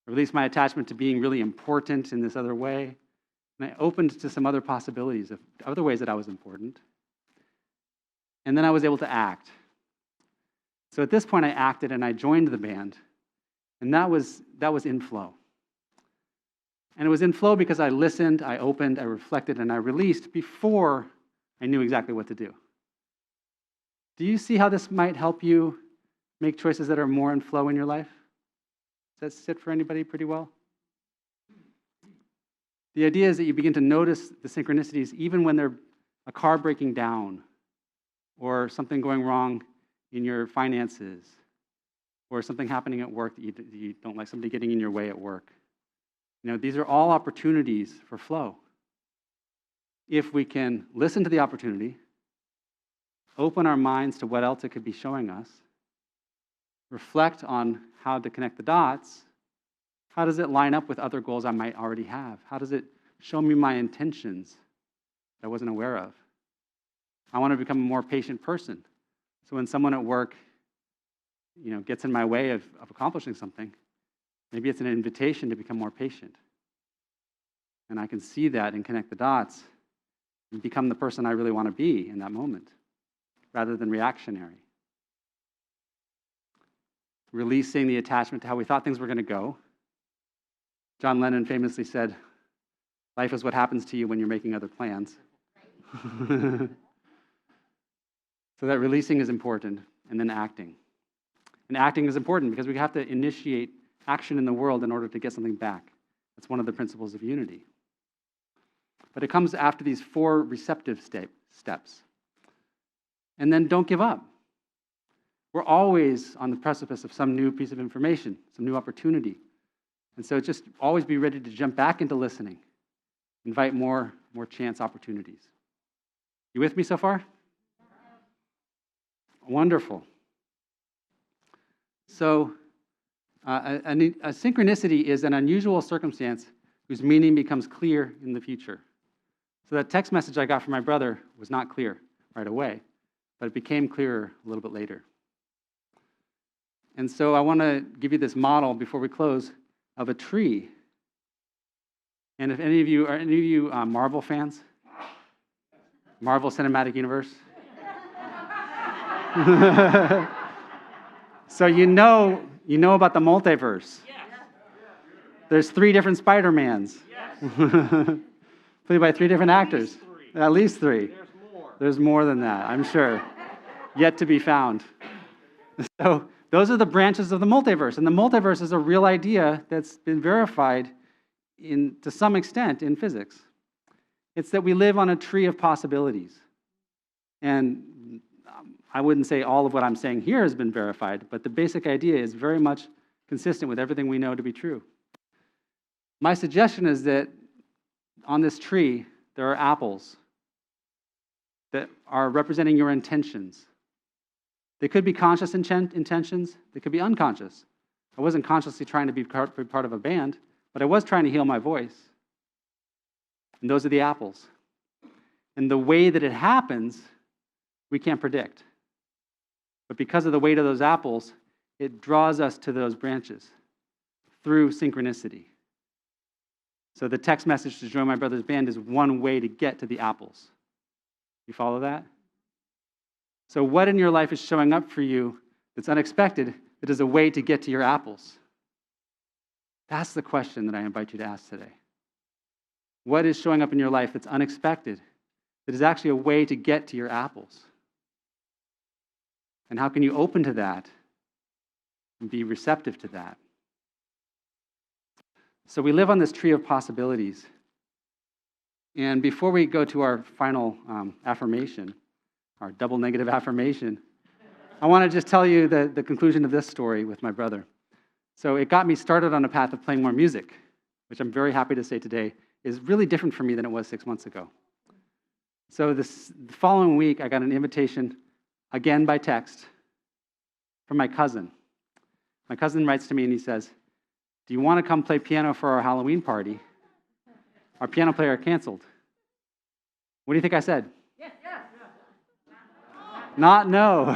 Speaker 5: I released my attachment to being really important in this other way. And I opened to some other possibilities of other ways that I was important. And then I was able to act. So at this point, I acted and I joined the band. And that was in flow. And it was in flow because I listened, I opened, I reflected, and I released before I knew exactly what to do. Do you see how this might help you make choices that are more in flow in your life? Does that sit for anybody pretty well? The idea is that you begin to notice the synchronicities even when they're a car breaking down or something going wrong in your finances or something happening at work that you don't like, somebody getting in your way at work. These are all opportunities for flow. If we can listen to the opportunity, open our minds to what else it could be showing us, reflect on how to connect the dots, how does it line up with other goals I might already have? How does it show me my intentions that I wasn't aware of? I want to become a more patient person. So when someone at work, gets in my way of accomplishing something, maybe it's an invitation to become more patient. And I can see that and connect the dots and become the person I really want to be in that moment, rather than reactionary. Releasing the attachment to how we thought things were going to go. John Lennon famously said, "Life is what happens to you when you're making other plans." So that releasing is important, and then acting. And acting is important because we have to initiate action in the world in order to get something back. That's one of the principles of unity. But it comes after these 4 receptive steps. And then don't give up. We're always on the precipice of some new piece of information, some new opportunity. And so just always be ready to jump back into listening. Invite more chance opportunities. You with me so far? Wonderful. So a synchronicity is an unusual circumstance whose meaning becomes clear in the future. So that text message I got from my brother was not clear right away, but it became clearer a little bit later. And so I want to give you this model before we close of a tree. And if any of you are Marvel fans? Marvel Cinematic Universe? So you know about the multiverse. There's 3 different Spider-Mans. Played by 3 different actors. At least 3. There's more than that, I'm sure. Yet to be found. So those are the branches of the multiverse. And the multiverse is a real idea that's been verified to some extent in physics. It's that we live on a tree of possibilities. And I wouldn't say all of what I'm saying here has been verified, but the basic idea is very much consistent with everything we know to be true. My suggestion is that on this tree, there are apples that are representing your intentions. They could be conscious intentions. They could be unconscious. I wasn't consciously trying to be part of a band, but I was trying to heal my voice. And those are the apples. And the way that it happens, we can't predict. But because of the weight of those apples, it draws us to those branches through synchronicity. So the text message to join my brother's band is one way to get to the apples. You follow that? So what in your life is showing up for you that's unexpected that is a way to get to your apples? That's the question that I invite you to ask today. What is showing up in your life that's unexpected that is actually a way to get to your apples? And how can you open to that and be receptive to that? So we live on this tree of possibilities. And before we go to our final affirmation, our double negative affirmation, I want to just tell you the conclusion of this story with my brother. So it got me started on a path of playing more music, which I'm very happy to say today is really different for me than it was 6 months ago. So the following week, I got an invitation, again by text, from my cousin. My cousin writes to me and he says, "Do you want to come play piano for our Halloween party? Our piano player canceled." What do you think I said? Yes. Not no.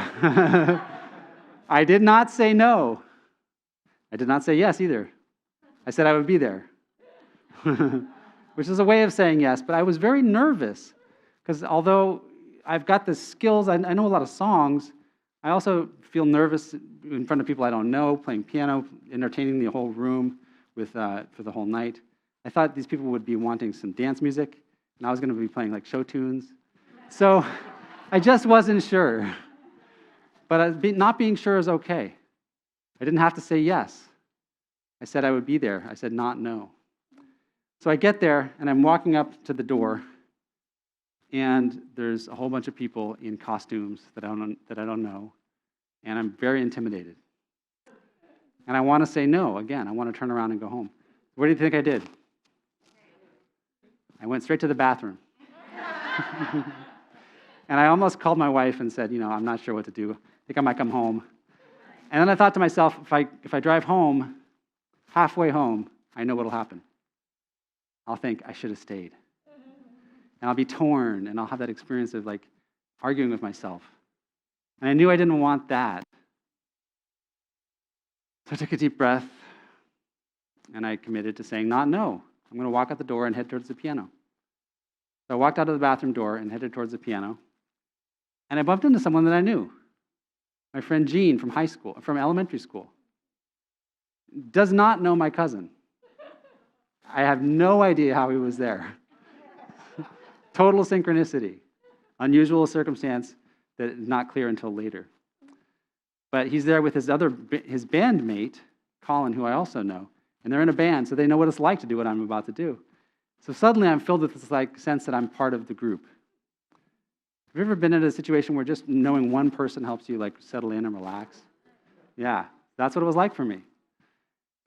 Speaker 5: I did not say no. I did not say yes either. I said I would be there, which is a way of saying yes, but I was very nervous because although I've got the skills, I know a lot of songs, I also feel nervous in front of people I don't know, playing piano, entertaining the whole room for the whole night. I thought these people would be wanting some dance music, and I was going to be playing like show tunes. So I just wasn't sure. But not being sure is okay. I didn't have to say yes. I said I would be there. I said not no. So I get there, and I'm walking up to the door, and there's a whole bunch of people in costumes that I don't know, and I'm very intimidated. And I want to say no again. I want to turn around and go home. What do you think I did? I went straight to the bathroom. And I almost called my wife and said, I'm not sure what to do. I think I might come home. And then I thought to myself, if I drive home, halfway home, I know what'll happen. I'll think I should have stayed. And I'll be torn, and I'll have that experience of arguing with myself. And I knew I didn't want that. So I took a deep breath, and I committed to saying not no. I'm going to walk out the door and head towards the piano. So I walked out of the bathroom door and headed towards the piano, and I bumped into someone that I knew. My friend Jean from elementary school. Does not know my cousin. I have no idea how he was there. Total synchronicity. Unusual circumstance that is not clear until later. But he's there with his bandmate, Colin, who I also know, and they're in a band, so they know what it's like to do what I'm about to do. So suddenly I'm filled with this sense that I'm part of the group. Have you ever been in a situation where just knowing one person helps you settle in and relax? Yeah, that's what it was like for me.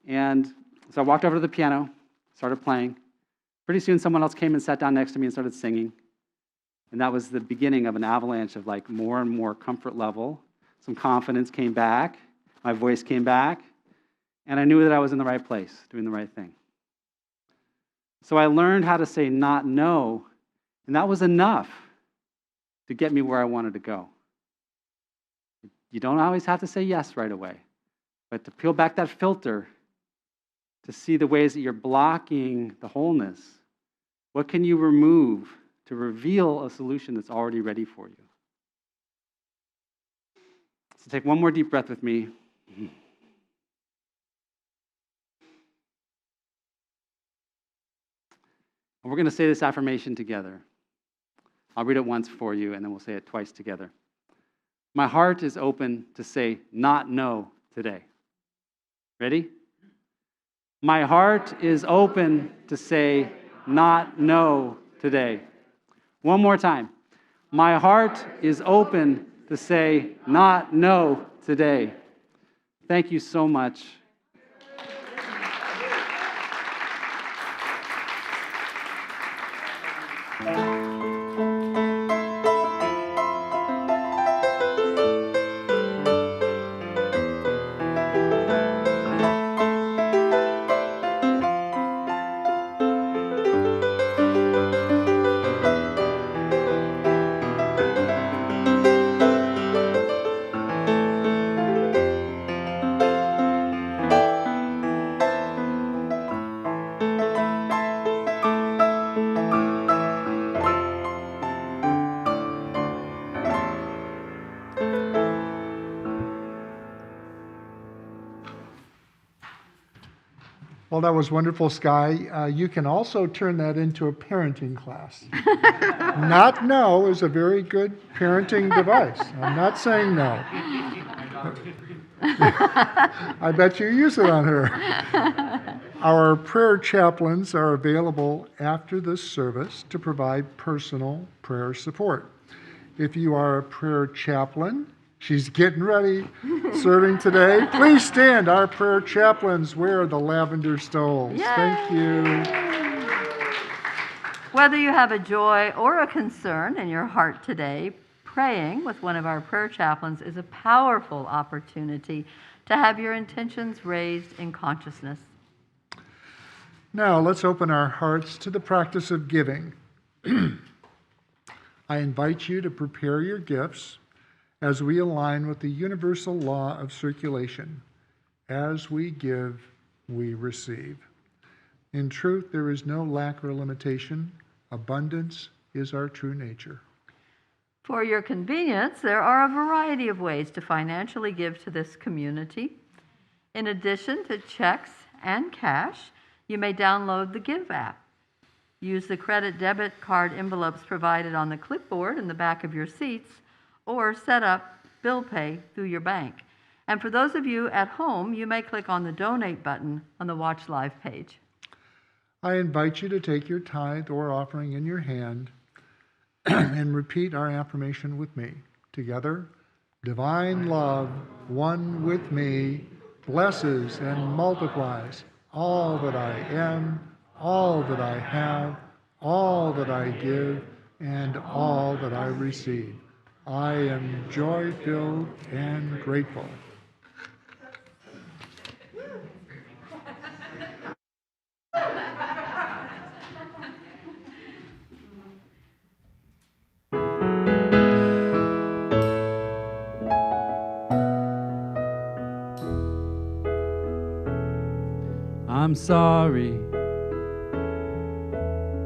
Speaker 5: And so I walked over to the piano, started playing. Pretty soon someone else came and sat down next to me and started singing. And that was the beginning of an avalanche of more and more comfort level. Some confidence came back, my voice came back, and I knew that I was in the right place, doing the right thing. So I learned how to say not no, and that was enough to get me where I wanted to go. You don't always have to say yes right away, but to peel back that filter, to see the ways that you're blocking the wholeness. What can you remove to reveal a solution that's already ready for you? So take one more deep breath with me. And we're going to say this affirmation together. I'll read it once for you, and then we'll say it twice together. My heart is open to say not no today. Ready? My heart is open to say not no today. One more time. My heart is open to say not no today. Thank you so much.
Speaker 1: Well, that was wonderful, Sky. You can also turn that into a parenting class. Not no is a very good parenting device. I'm not saying no. I bet you use it on her. Our prayer chaplains are available after this service to provide personal prayer support. If you are a prayer chaplain, she's getting ready, serving today. Please stand. Our prayer chaplains wear the lavender stoles.
Speaker 2: Yay!
Speaker 1: Thank you.
Speaker 2: Whether you have a joy or a concern in your heart today, praying with one of our prayer chaplains is a powerful opportunity to have your intentions raised in consciousness.
Speaker 1: Now, let's open our hearts to the practice of giving. I invite you to prepare your gifts as we align with the universal law of circulation. As we give, we receive. In truth, there is no lack or limitation. Abundance is our true nature.
Speaker 2: For your convenience, there are a variety of ways to financially give to this community. In addition to checks and cash, you may download the Give app. Use the credit debit card envelopes provided on the clipboard in the back of your seats, or set up bill pay through your bank. And for those of you at home, you may click on the donate button on the Watch Live page.
Speaker 1: I invite you to take your tithe or offering in your hand and repeat our affirmation with me. Together, divine love, one with me, blesses and multiplies all that I am, all that I have, all that I give, and all that I receive. I am joy-filled and grateful.
Speaker 7: I'm sorry.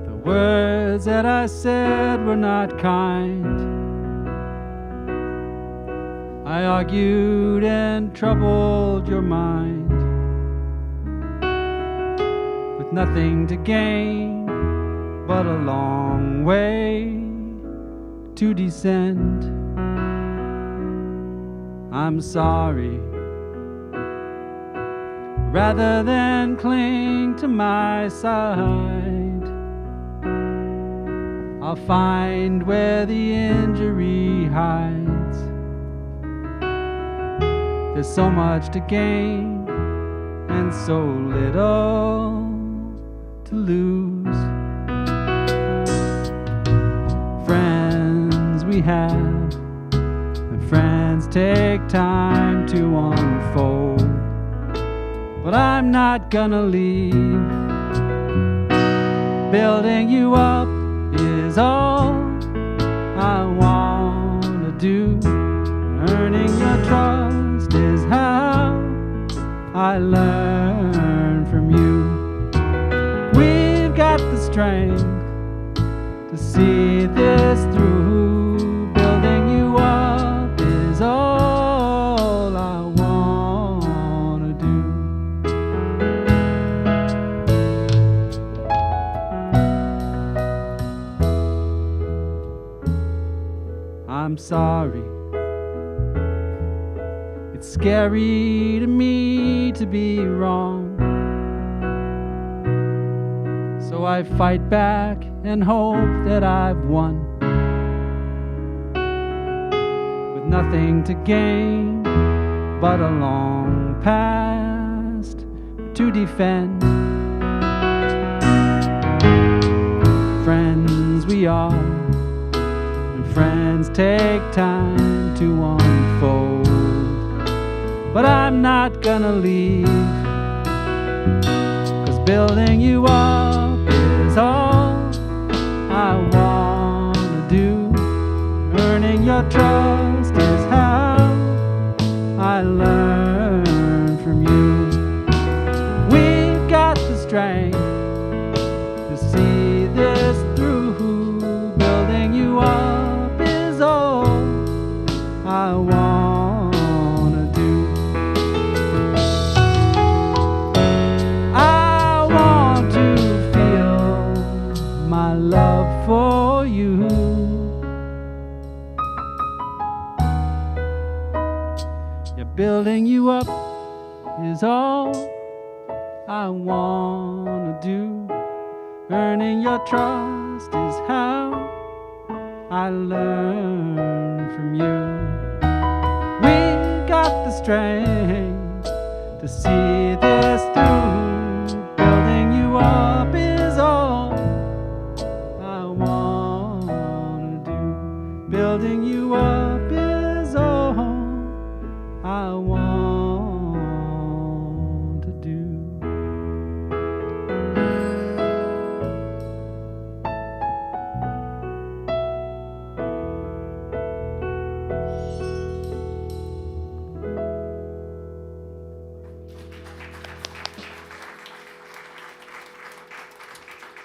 Speaker 7: The words that I said were not kind. I argued and troubled your mind, with nothing to gain but a long way to descend. I'm sorry. Rather than cling to my side, I'll find where the injury hides. There's so much to gain and so little to lose. Friends we have, and friends take time to unfold. But I'm not gonna leave. Building you up is all I wanna do. Earning your trust is how I learn from you. We've got the strength to see this through. Building you up is all I wanna do. I'm sorry. It's scary to me to be wrong. So I fight back and hope that I've won. With nothing to gain but a long past to defend. Friends we are, and friends take time to unfold. But I'm not gonna leave, 'cause building you up is all I wanna do. Earning your trust is how I learn from you. We've got the strength to see this through. Building you up is all I wanna do. I want to feel my love for you. Yeah, building you up is all I wanna do. Earning your trust is how I learn from you. We got the strength to see this through. Building you up is all I wanna do. Building you up is all I want to do.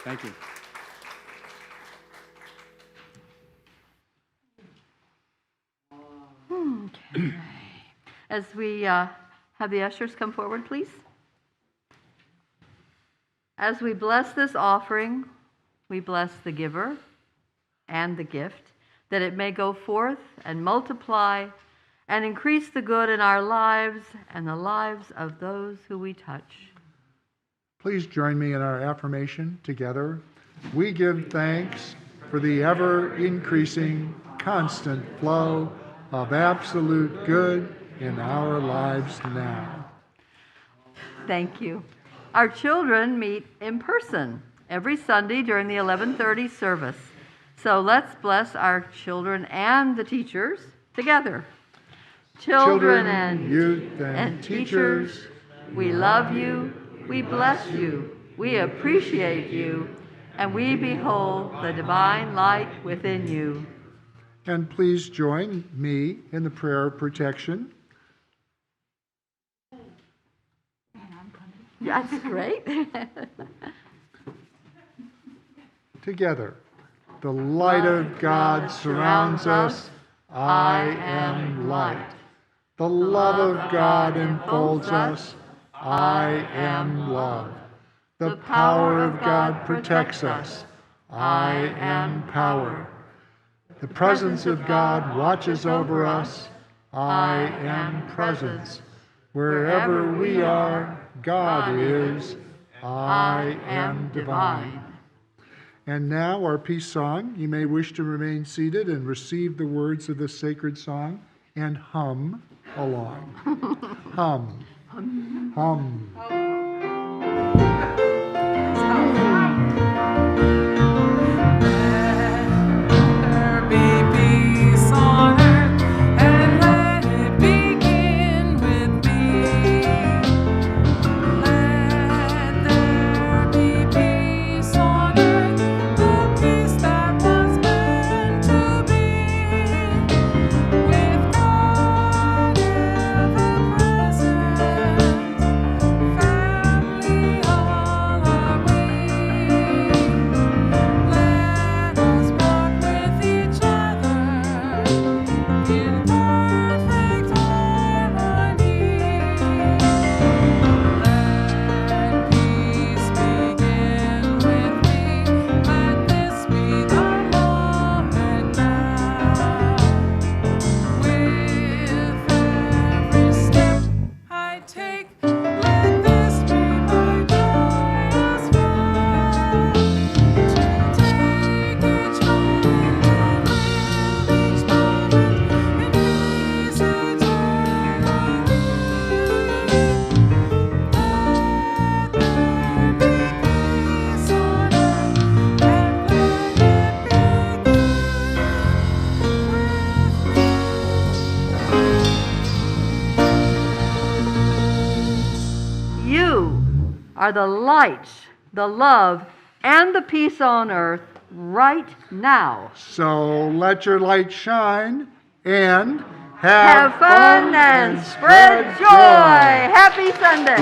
Speaker 7: Thank you.
Speaker 2: Okay. As we have the ushers come forward, please. As we bless this offering, we bless the giver and the gift, that it may go forth and multiply and increase the good in our lives and the lives of those who we touch.
Speaker 1: Please join me in our affirmation together. We give thanks for the ever-increasing, constant flow of absolute good in our lives now.
Speaker 2: Thank you. Our children meet in person every Sunday during the 11:30 service. So let's bless our children and the teachers together. Children and
Speaker 1: youth
Speaker 2: and teachers, we love you, we bless you, we appreciate you, and we behold the divine light within you.
Speaker 1: And please join me in the prayer of protection.
Speaker 2: That's great.
Speaker 1: Together. The light of God surrounds us. I am light. The love of God enfolds us. I am love. The power of God protects us. I am power. The presence of God watches over us. I am presence. Wherever we are, God is. I am divine. And now our peace song. You may wish to remain seated and receive the words of this sacred song and hum along. Hum. Hum.
Speaker 2: Are the light, the love, and the peace on earth right now.
Speaker 1: So let your light shine and
Speaker 2: have fun and spread joy. Happy Sunday.